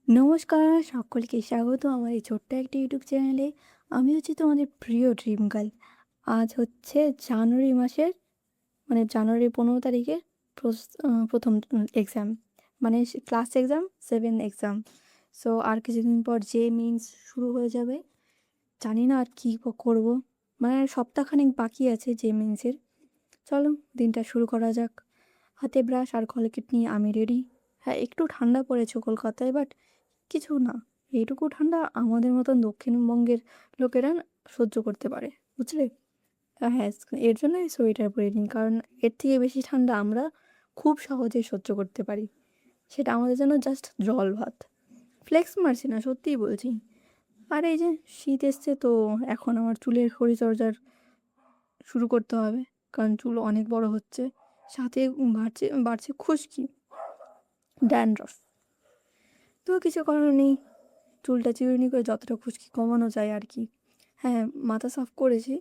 নমস্কার, সকলকে স্বাগত আমার এই ছোট্ট একটা ইউটিউব চ্যানেলে। আমি হচ্ছি তোমাদের প্রিয় ড্রিম গার্ল। আজ হচ্ছে জানুয়ারি মাসের জানুয়ারি 15 তারিখের প্রথম এক্সাম, মানে ক্লাস এক্সাম 7 এক্সাম। সো আর কিছুদিন পর যে মিনস শুরু হয়ে যাবে। জানি না আর কী করবো, মানে সপ্তাহখানেক বাকি আছে যে মিনসের। চলো দিনটা শুরু করা যাক। হাতে ব্রাশ আর কলগেট নিয়ে আমি রেডি। হ্যাঁ, একটু ঠান্ডা পড়েছে কলকাতায়, বাট কিছু না। এইটুকু ঠান্ডা আমাদের মতন দক্ষিণবঙ্গের লোকেরা সহ্য করতে পারে, বুঝলে? হ্যাঁ, এর জন্যই সোয়েটার পরে নিই, কারণ এর থেকে বেশি ঠান্ডা আমরা খুব সহজে সহ্য করতে পারি। সেটা আমাদের জন্য জাস্ট জল ভাত। ফ্লেক্স মারছি না, সত্যিই বলছি। আর এই যে শীত এসছে, তো এখন আমার চুলের পরিচর্যার শুরু করতে হবে, কারণ চুল অনেক বড় হচ্ছে, সাথে বাড়ছে বাড়ছে খুশকি, ড্যান্ড্রফ। তো কিছু করার নেই, চুলটা চিরুনি করে যতটা খুশকি কমানো যায় আর কি। হ্যাঁ, মাথা সাফ করেছি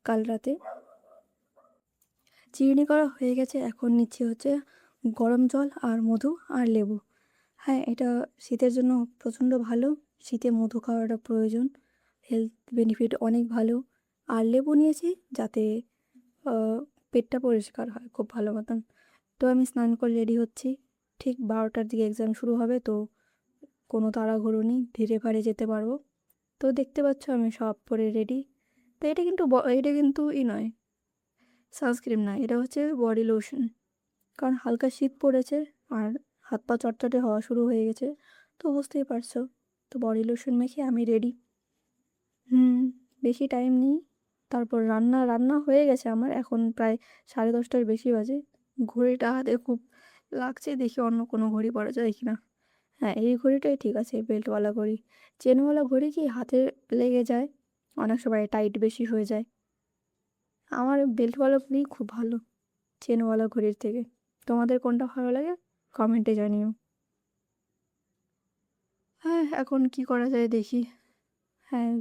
কাল রাতে, চিরুনি করা হয়ে গেছে। এখন নিচ্ছি হচ্ছে গরম জল আর মধু আর লেবু। হ্যাঁ, এটা শীতের জন্য প্রচণ্ড ভালো। শীতে মধু খাওয়াটা প্রয়োজন, হেলথ বেনিফিট অনেক ভালো। আর লেবু নিয়েছি যাতে পেটটা পরিষ্কার হয় খুব ভালো মতন। তো আমি স্নান করে রেডি হচ্ছি। ঠিক 12টার দিকে এক্সাম শুরু হবে, তো কোনো তাড়াহুড়ো নেই, ধীরে পারে যেতে পারবো। তো দেখতে পাচ্ছ আমি সব পরে রেডি। তো এটা কিন্তু নয়, সানস্ক্রিন নয়, এটা হচ্ছে বডি লোশন। কারণ হালকা শীত পড়েছে আর হাত পা চটচটে হওয়া শুরু হয়ে গেছে, তো বুঝতেই পারছো। তো বডি লোশন মেখে আমি রেডি। বেশি টাইম নেই। তারপর রান্না রান্না হয়ে গেছে আমার, এখন প্রায় 10:30টার বেশি বাজে। ঘড়িটা হাতে খুব লাগছে, দেখি অন্য কোনো ঘড়ি পরা যায় কি না। হ্যাঁ, এই ঘড়িটাই ঠিক আছে, বেল্টওয়ালা ঘড়ি। চেনওয়ালা ঘড়ি কি হাতে লেগে যায়, অনেক সময় টাইট বেশি হয়ে যায়। আমার বেল্টওয়ালা ঘড়ি খুব ভালো চেনওয়ালা ঘড়ির থেকে। তোমাদের কোনটা ভালো লাগে কমেন্টে জানিও। হ্যাঁ, এখন কি করা যায় দেখি। হ্যাঁ,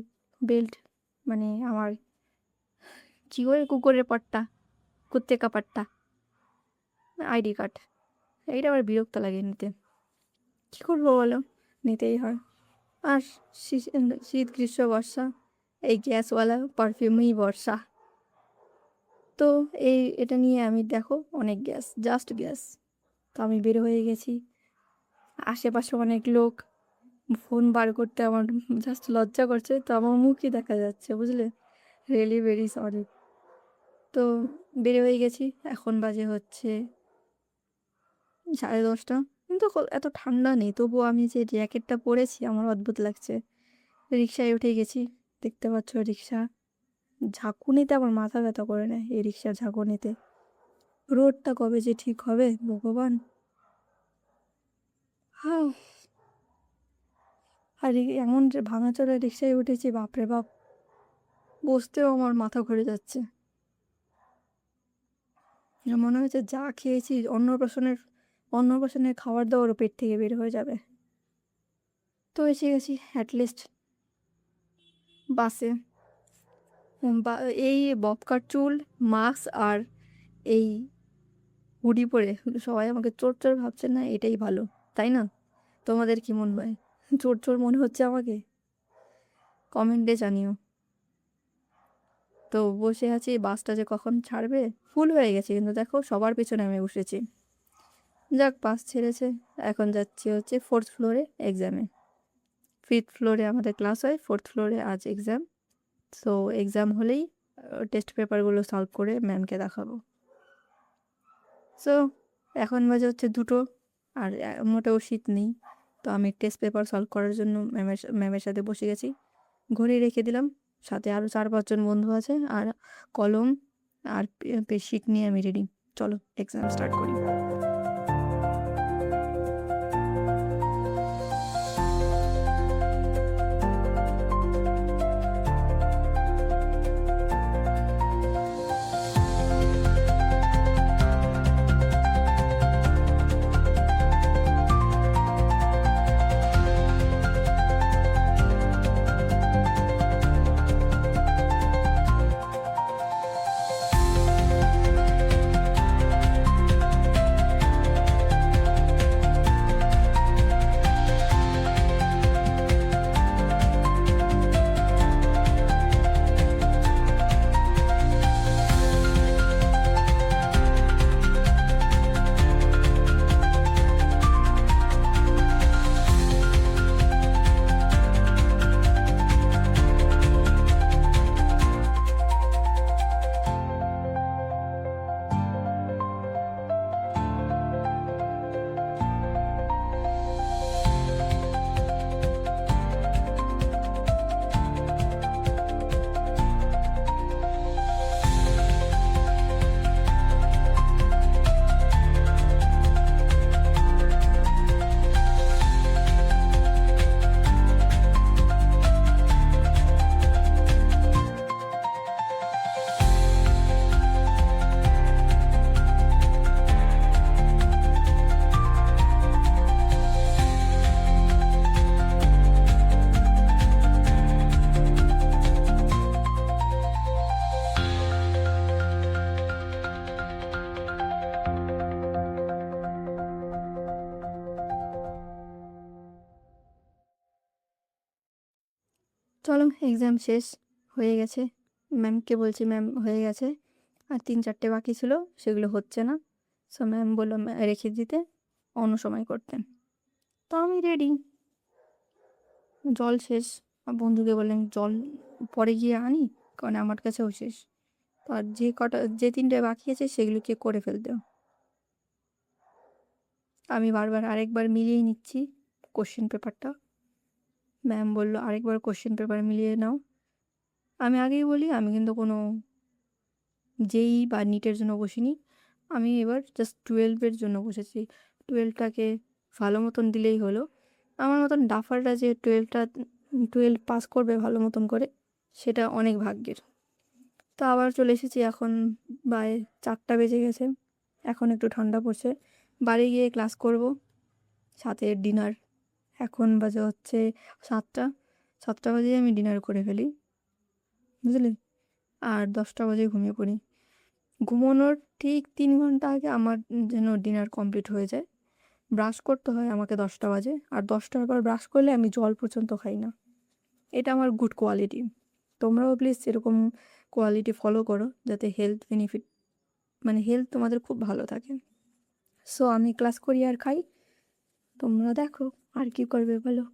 বেল্ট, মানে আমার কী করে কুকুরের পাট্টা, কুত্তে কা পাট্টা, আইডি কার্ড। এইটা আবার বিরক্ত লাগে নিতে, কী করবো বলো, নিতেই হয়। আর শীত গ্রীষ্ম বর্ষা, এই গ্যাসওয়ালা পারফিউমই বর্ষা। তো এটা নিয়ে আমি দেখো অনেক গ্যাস, জাস্ট গ্যাস। তো আমি বের হয়ে গেছি, আশেপাশে অনেক লোক। ফোন বার করতে আমার জাস্ট লজ্জা করছে, তো আমার মুখই দেখা যাচ্ছে, বুঝলে? Really very sorry. তো বের হয়ে গেছি, এখন বাজে হচ্ছে 10:30। কিন্তু এত ঠান্ডা নেই, তবুও আমি যে জ্যাকেটটা পরেছি আমার অদ্ভুত লাগছে। রিক্সায় উঠে গেছি, দেখতে পাচ্ছ রিক্সা। ঝাঁকুনিতে আমার মাথা ব্যথা করে নেয় এই রিক্সার ঝাঁকুনিতে। রোডটা কবে যে ঠিক হবে ভগবান। হ্যাঁ, আর এমন যে ভাঙাচোরা রিক্সায় উঠেছি, বাপরে বাপ, বসতেও আমার মাথা ঘুরে যাচ্ছে। মনে হচ্ছে যা খেয়েছি অন্নপ্রাশনের খাবার দাবারও পেট থেকে বের হয়ে যাবে। তো এসে গেছি অ্যাটলিস্ট বাসে। বা এই ববকাট চুল, মাস্ক আর এই হুডি পরে সবাই আমাকে চোর চোর ভাবছে না, এটাই ভালো, তাই না? তোমাদের কি মনে হয়, চোর চোর মনে হচ্ছে আমাকে? কমেন্টে জানিও। তো বসে আছি, বাসটা যে কখন ছাড়বে। ফুল হয়ে গেছে কিন্তু দেখো, সবার পেছনে আমি বসেছি। যাক, বাস ছেড়েছে। এখন যাচ্ছি হচ্ছে 4th ফ্লোরে এক্সামে। 5th ফ্লোরে আমাদের ক্লাস হয়, 4th ফ্লোরে আজ এক্সাম। সো এক্সাম হলেই টেস্ট পেপারগুলো সলভ করে ম্যামকে দেখাবো। সো এখন বাজে হচ্ছে 2টো, আর মোটেও শীত নেই। তো আমি টেস্ট পেপার সলভ করার জন্য ম্যামের সাথে বসে গেছি। ঘড়ি রেখে দিলাম, সাথে আরও 4-5 জন বন্ধু আছে, আর কলম আর শিট নিয়ে আমি রেডি। চলো এক্সাম স্টার্ট করি। চলো এক্সাম শেষ হয়ে গেছে, ম্যামকে বলছি ম্যাম হয়ে গেছে, আর 3-4টে বাকি ছিল, সেগুলো হচ্ছে না। সো ম্যাম বললো রেখে দিতে, অন্য সময় করতেন। তো আমি রেডি, জল শেষ, বন্ধুকে বললাম জল পরে গিয়ে আনি, কারণ আমার কাছেও শেষ। তো আর যে 3টে বাকি আছে সেগুলোকে করে ফেলতেও। আমি বারবার আরেকবার মিলিয়ে নিচ্ছি কোশ্চেন পেপারটা। ম্যাম বললো আরেকবার কোশ্চেন পেপার মিলিয়ে নাও। আমি আগেই বলি আমি কিন্তু কোনো জেই বা নিটের জন্য বসিনি, আমি এবার জাস্ট 12-এর জন্য বসেছি। 12টাকে ভালো মতন দিলেই হলো। আমার মতন ডাফাররা যে 12 পাস করবে ভালো মতন করে, সেটা অনেক ভাগ্যের। তো আবার চলে এসেছি, এখন 4টা বেজে গেছে, এখন একটু ঠান্ডা পড়ছে, বাড়ি গিয়ে ক্লাস করব, সাথে ডিনার। এখন বাজে হচ্ছে 7টা বাজে আমি ডিনার করে ফেলি, বুঝলি, আর 10টা বাজে ঘুমিয়ে পড়ি। ঘুমানোর ঠিক 3 ঘন্টা আগে আমার যেন ডিনার কমপ্লিট হয়ে যায়। ব্রাশ করতে হয় আমাকে 10টা বাজে, আর 10টার পর ব্রাশ করলে আমি জল পর্যন্ত খাই না। এটা আমার গুড কোয়ালিটি। তোমরাও প্লিজ এরকম কোয়ালিটি ফলো করো, যাতে হেলথ বেনিফিট, মানে হেলথ তোমাদের খুব ভালো থাকে। সো আমি ক্লাস করি আর খাই, তোমরা দেখো আর কি করবে বলো।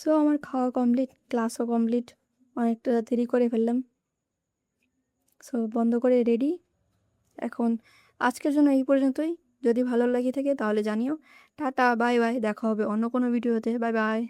সো আমার খাওয়া কমপ্লিট, ক্লাসও কমপ্লিট, অনেকটা দেরি করে ফেললাম। সো বন্ধ করে রেডি। এখন আজকের জন্য এই পর্যন্তই। যদি ভালো লাগে থাকে তাহলে জানিও। টাটা, বাই বাই, দেখা হবে অন্য কোনো ভিডিওতে। Bye bye.